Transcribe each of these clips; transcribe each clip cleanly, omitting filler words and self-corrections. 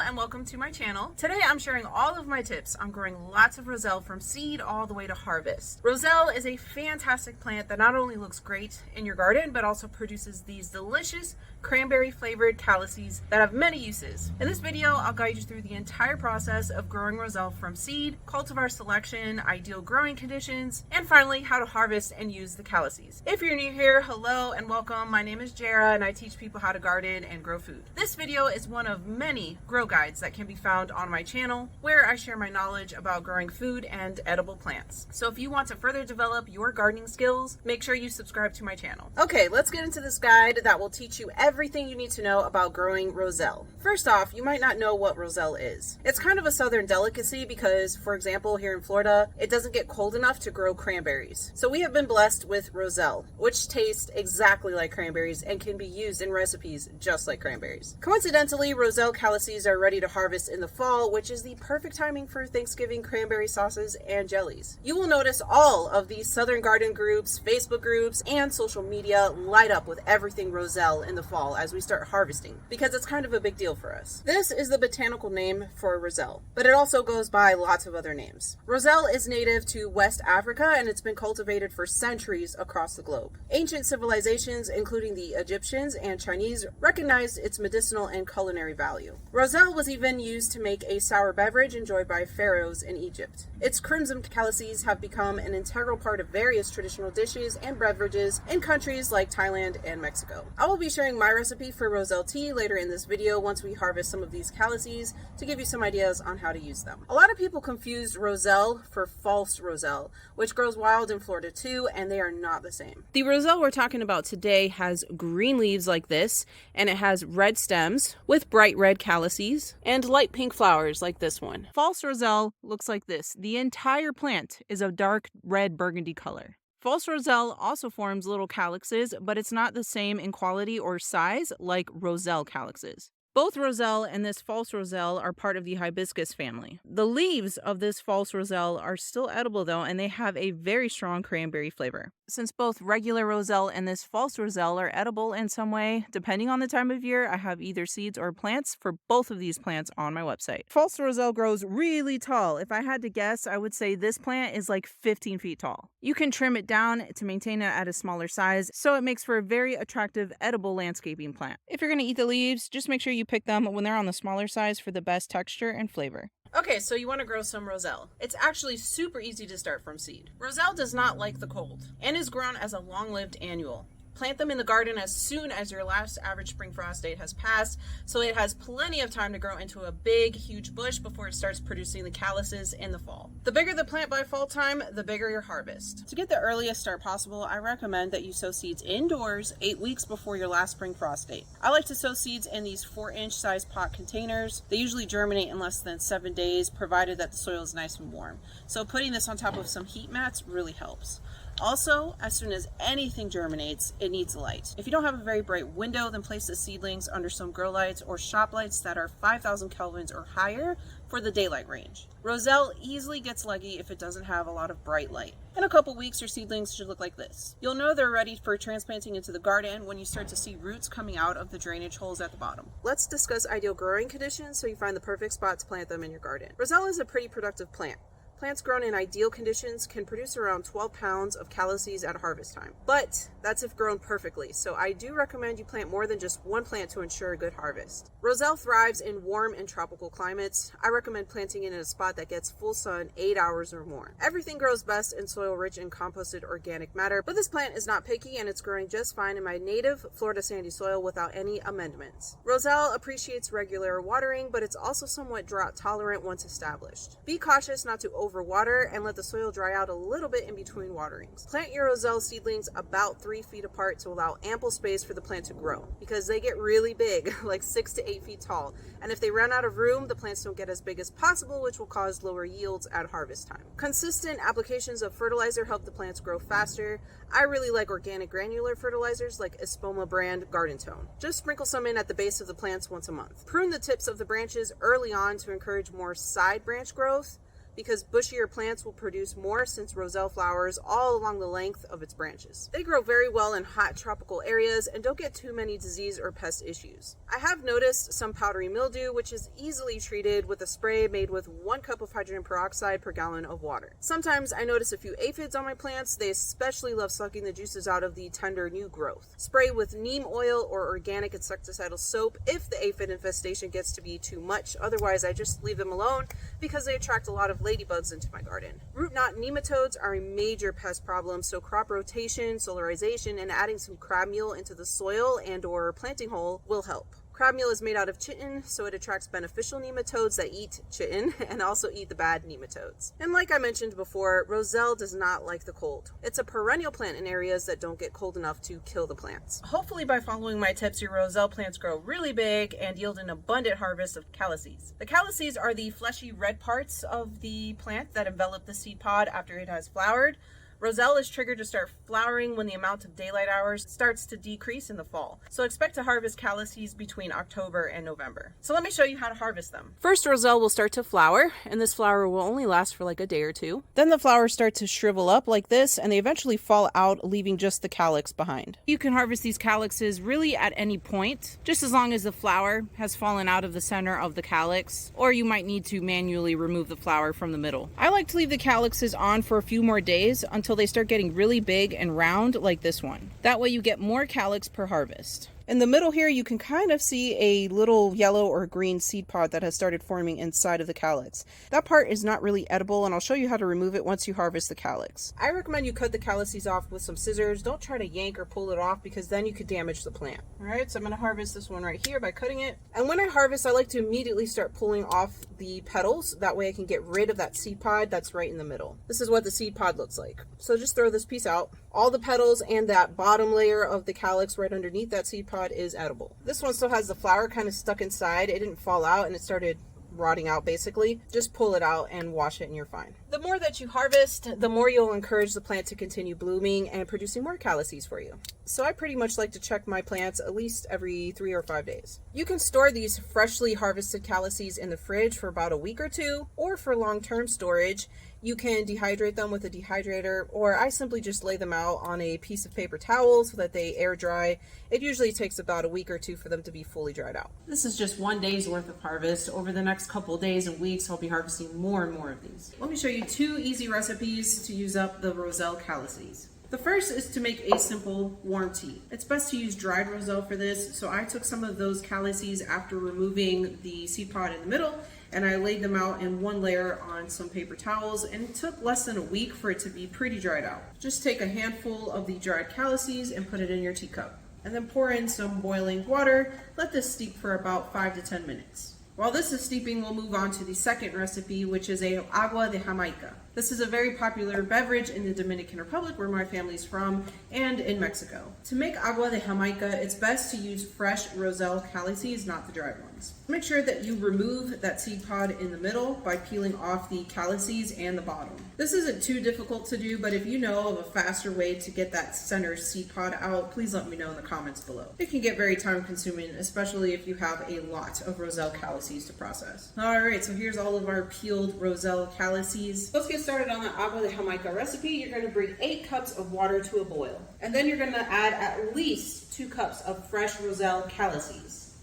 and welcome to my channel. Today I'm sharing all of my tips on growing lots of Roselle from seed all the way to harvest. Roselle is a fantastic plant that not only looks great in your garden, but also produces these delicious cranberry flavored calices that have many uses. In this video, I'll guide you through the entire process of growing Roselle from seed, cultivar selection, ideal growing conditions, and finally how to harvest and use the calices. If you're new here, hello and welcome. My name is Jara and I teach people how to garden and grow food. This video is one of many grow guides that can be found on my channel where I share my knowledge about growing food and edible plants. So if you want to further develop your gardening skills, make sure you subscribe to my channel. Okay, let's get into this guide that will teach you everything you need to know about growing Roselle. First off, you might not know what Roselle is. It's kind of a southern delicacy because, for example, here in Florida, it doesn't get cold enough to grow cranberries. So we have been blessed with Roselle, which tastes exactly like cranberries and can be used in recipes just like cranberries. Coincidentally, Roselle calices are ready to harvest in the fall, which is the perfect timing for Thanksgiving cranberry sauces and jellies. You will notice all of these southern garden groups, Facebook groups, and social media light up with everything Roselle in the fall as we start harvesting, because it's kind of a big deal for us. This is the botanical name for Roselle, but it also goes by lots of other names. Roselle is native to West Africa and it's been cultivated for centuries across the globe. Ancient civilizations, including the Egyptians and Chinese, recognized its medicinal and culinary value. Roselle was even used to make a sour beverage enjoyed by pharaohs in Egypt. Its crimson calices have become an integral part of various traditional dishes and beverages in countries like Thailand and Mexico. I will be sharing my recipe for Roselle tea later in this video once we harvest some of these calices to give you some ideas on how to use them. A lot of people confuse Roselle for false Roselle, which grows wild in Florida too, and they are not the same. The Roselle we're talking about today has green leaves like this, and it has red stems with bright red calices and light pink flowers like this one. False Roselle looks like this. The entire plant is a dark red burgundy color. False Roselle also forms little calyxes, but it's not the same in quality or size like Roselle calyxes. Both Roselle and this false Roselle are part of the hibiscus family. The leaves of this false Roselle are still edible though, and they have a very strong cranberry flavor. Since both regular Roselle and this false Roselle are edible in some way, depending on the time of year, I have either seeds or plants for both of these plants on my website. False Roselle grows really tall. If I had to guess, I would say this plant is like 15 feet tall. You can trim it down to maintain it at a smaller size, so it makes for a very attractive edible landscaping plant. If you're going to eat the leaves, just make sure you pick them when they're on the smaller size for the best texture and flavor. Okay, so you want to grow some Roselle. It's actually super easy to start from seed. Roselle does not like the cold and is grown as a long-lived annual. Plant them in the garden as soon as your last average spring frost date has passed, so it has plenty of time to grow into a big, huge bush before it starts producing the calices in the fall. The bigger the plant by fall time, the bigger your harvest. To get the earliest start possible, I recommend that you sow seeds indoors 8 weeks before your last spring frost date. I like to sow seeds in these 4-inch size pot containers. They usually germinate in less than 7 days, provided that the soil is nice and warm. So putting this on top of some heat mats really helps. Also, as soon as anything germinates, it needs light. If you don't have a very bright window, then place the seedlings under some grow lights or shop lights that are 5,000 kelvins or higher for the daylight range. Roselle easily gets leggy if it doesn't have a lot of bright light. In a couple weeks, your seedlings should look like this. You'll know they're ready for transplanting into the garden when you start to see roots coming out of the drainage holes at the bottom. Let's discuss ideal growing conditions so you find the perfect spot to plant them in your garden. Roselle is a pretty productive plant. Plants grown in ideal conditions can produce around 12 pounds of calices at harvest time, but that's if grown perfectly, so I do recommend you plant more than just one plant to ensure a good harvest. Roselle thrives in warm and tropical climates. I recommend planting it in a spot that gets full sun 8 hours or more. Everything grows best in soil rich in composted organic matter, but this plant is not picky and it's growing just fine in my native Florida sandy soil without any amendments. Roselle appreciates regular watering, but it's also somewhat drought tolerant once established. Be cautious not to overwater and let the soil dry out a little bit in between waterings. Plant your Roselle seedlings about 3 feet apart to allow ample space for the plant to grow, because they get really big, like 6 to 8 feet tall, and if they run out of room, the plants don't get as big as possible, which will cause lower yields at harvest time. Consistent applications of fertilizer help the plants grow faster. I really like organic granular fertilizers like Espoma brand Garden Tone. Just sprinkle some in at the base of the plants once a month. Prune the tips of the branches early on to encourage more side branch growth. because bushier plants will produce more since Roselle flowers all along the length of its branches. They grow very well in hot tropical areas and don't get too many disease or pest issues. I have noticed some powdery mildew, which is easily treated with a spray made with 1 cup of hydrogen peroxide per gallon of water. Sometimes I notice a few aphids on my plants. They especially love sucking the juices out of the tender new growth. Spray with neem oil or organic insecticidal soap if the aphid infestation gets to be too much. Otherwise, I just leave them alone because they attract a lot of ladybugs into my garden. Root knot nematodes are a major pest problem, so crop rotation, solarization, and adding some crab meal into the soil and or planting hole will help. Crab meal is made out of chitin, so it attracts beneficial nematodes that eat chitin and also eat the bad nematodes. And like I mentioned before, Roselle does not like the cold. It's a perennial plant in areas that don't get cold enough to kill the plants. Hopefully by following my tips, your Roselle plants grow really big and yield an abundant harvest of calices. The calices are the fleshy red parts of the plant that envelop the seed pod after it has flowered. Roselle is triggered to start flowering when the amount of daylight hours starts to decrease in the fall. So expect to harvest calices between October and November. So let me show you how to harvest them. First, Roselle will start to flower, and this flower will only last for like a day or two. Then the flowers start to shrivel up like this, and they eventually fall out, leaving just the calyx behind. You can harvest these calyxes really at any point, just as long as the flower has fallen out of the center of the calyx, or you might need to manually remove the flower from the middle. I like to leave the calyxes on for a few more days until they start getting really big and round like this one. That way you get more calyx per harvest. In the middle here, you can kind of see a little yellow or green seed pod that has started forming inside of the calyx. That part is not really edible, and I'll show you how to remove it once you harvest the calyx. I recommend you cut the calices off with some scissors. Don't try to yank or pull it off because then you could damage the plant. All right, so I'm gonna harvest this one right here by cutting it. And when I harvest, I like to immediately start pulling off the petals. That way I can get rid of that seed pod that's right in the middle. This is what the seed pod looks like. So just throw this piece out. All the petals and that bottom layer of the calyx right underneath that seed pod is edible. This one still has the flower kind of stuck inside. It didn't fall out and it started rotting out basically. Just pull it out and wash it and you're fine. The more that you harvest, the more you'll encourage the plant to continue blooming and producing more calices for you. So I pretty much like to check my plants at least every 3 or 5 days. You can store these freshly harvested calices in the fridge for about a week or two, or for long-term storage, you can dehydrate them with a dehydrator, or I simply just lay them out on a piece of paper towel so that they air dry. It usually takes about a week or two for them to be fully dried out. This is just 1 day's worth of harvest. Over the next couple days and weeks, I'll be harvesting more and more of these. Let me show you 2 easy recipes to use up the Roselle calices. The first is to make a simple warm tea. It's best to use dried Roselle for this, so I took some of those calices after removing the seed pod in the middle, and I laid them out in 1 layer on some paper towels, and it took less than a week for it to be pretty dried out. Just take a handful of the dried calices and put it in your teacup, and then pour in some boiling water. Let this steep for about 5 to 10 minutes. While this is steeping, we'll move on to the second recipe, which is a agua de Jamaica. This is a very popular beverage in the Dominican Republic, where my family's from, and in Mexico. To make agua de Jamaica, it's best to use fresh Roselle calices, not the dried ones. Make sure that you remove that seed pod in the middle by peeling off the calices and the bottom. This isn't too difficult to do, but if you know of a faster way to get that center seed pod out, please let me know in the comments below. It can get very time consuming, especially if you have a lot of Roselle calices to process. Alright, so here's all of our peeled Roselle calices. Let's get started on the agua de Jamaica recipe. You're going to bring 8 cups of water to a boil. And then you're going to add at least 2 cups of fresh Roselle calices.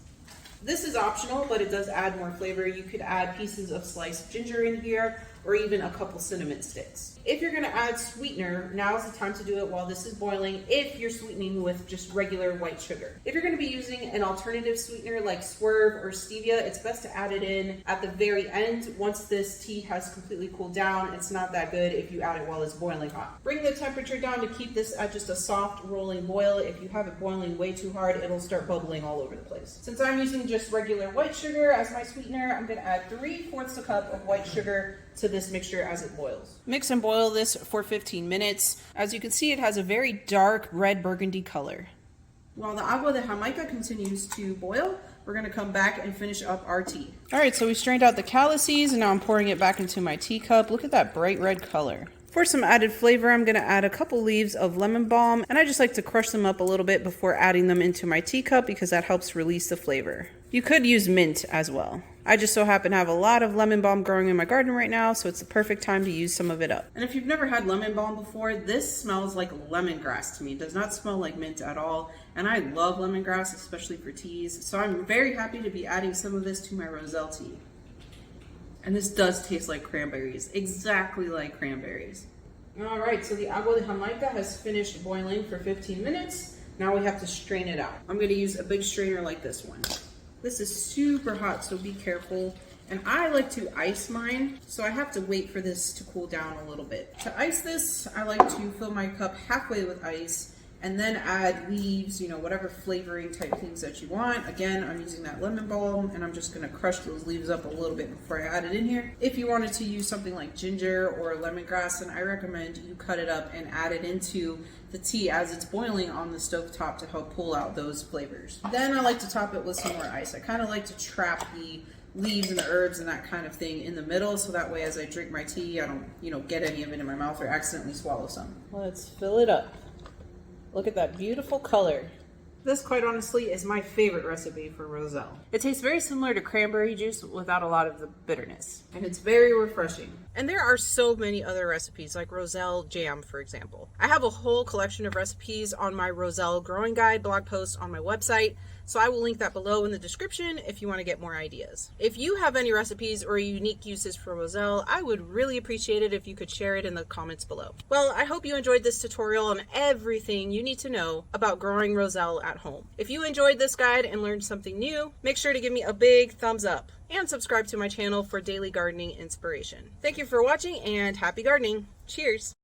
This is optional, but it does add more flavor. You could add pieces of sliced ginger in here, or even a couple cinnamon sticks. If you're gonna add sweetener, now's the time to do it while this is boiling, if you're sweetening with just regular white sugar. If you're gonna be using an alternative sweetener like Swerve or Stevia, it's best to add it in at the very end. Once this tea has completely cooled down, it's not that good if you add it while it's boiling hot. Bring the temperature down to keep this at just a soft rolling boil. If you have it boiling way too hard, it'll start bubbling all over the place. Since I'm using just regular white sugar as my sweetener, I'm gonna add 3/4 cup of white sugar to this mixture as it boils. Mix and boil this for 15 minutes. As you can see, it has a very dark red burgundy color. While the agua de Jamaica continues to boil, we're gonna come back and finish up our tea. All right, so we strained out the calices and now I'm pouring it back into my teacup. Look at that bright red color. For some added flavor, I'm gonna add a couple leaves of lemon balm, and I just like to crush them up a little bit before adding them into my teacup because that helps release the flavor. You could use mint as well. I just so happen to have a lot of lemon balm growing in my garden right now, so it's the perfect time to use some of it up. And if you've never had lemon balm before, this smells like lemongrass to me. It does not smell like mint at all, and I love lemongrass, especially for teas, so I'm very happy to be adding some of this to my Roselle tea. And this does taste like cranberries, exactly like cranberries. All right, so the agua de Jamaica has finished boiling for 15 minutes. Now we have to strain it out. I'm gonna use a big strainer like this one. This is super hot, so be careful. And I like to ice mine, so I have to wait for this to cool down a little bit. To ice this, I like to fill my cup halfway with ice and then add leaves, you know, whatever flavoring type things that you want. Again, I'm using that lemon balm, and I'm just gonna crush those leaves up a little bit before I add it in here. If you wanted to use something like ginger or lemongrass, then I recommend you cut it up and add it into the tea as it's boiling on the stove top to help pull out those flavors. Then I like to top it with some more ice. I kind of like to trap the leaves and the herbs and that kind of thing in the middle, so that way as I drink my tea, I don't, you know, get any of it in my mouth or accidentally swallow some. Let's fill it up. Look at that beautiful color. This, quite honestly, is my favorite recipe for Roselle. It tastes very similar to cranberry juice without a lot of the bitterness, and it's very refreshing. And there are so many other recipes, like Roselle jam, for example. I have a whole collection of recipes on my Roselle growing guide blog post on my website, so I will link that below in the description if you want to get more ideas. If you have any recipes or unique uses for Roselle, I would really appreciate it if you could share it in the comments below. Well, I hope you enjoyed this tutorial on everything you need to know about growing Roselle at home. If you enjoyed this guide and learned something new, make sure to give me a big thumbs up and subscribe to my channel for daily gardening inspiration. Thank you for watching and happy gardening. Cheers!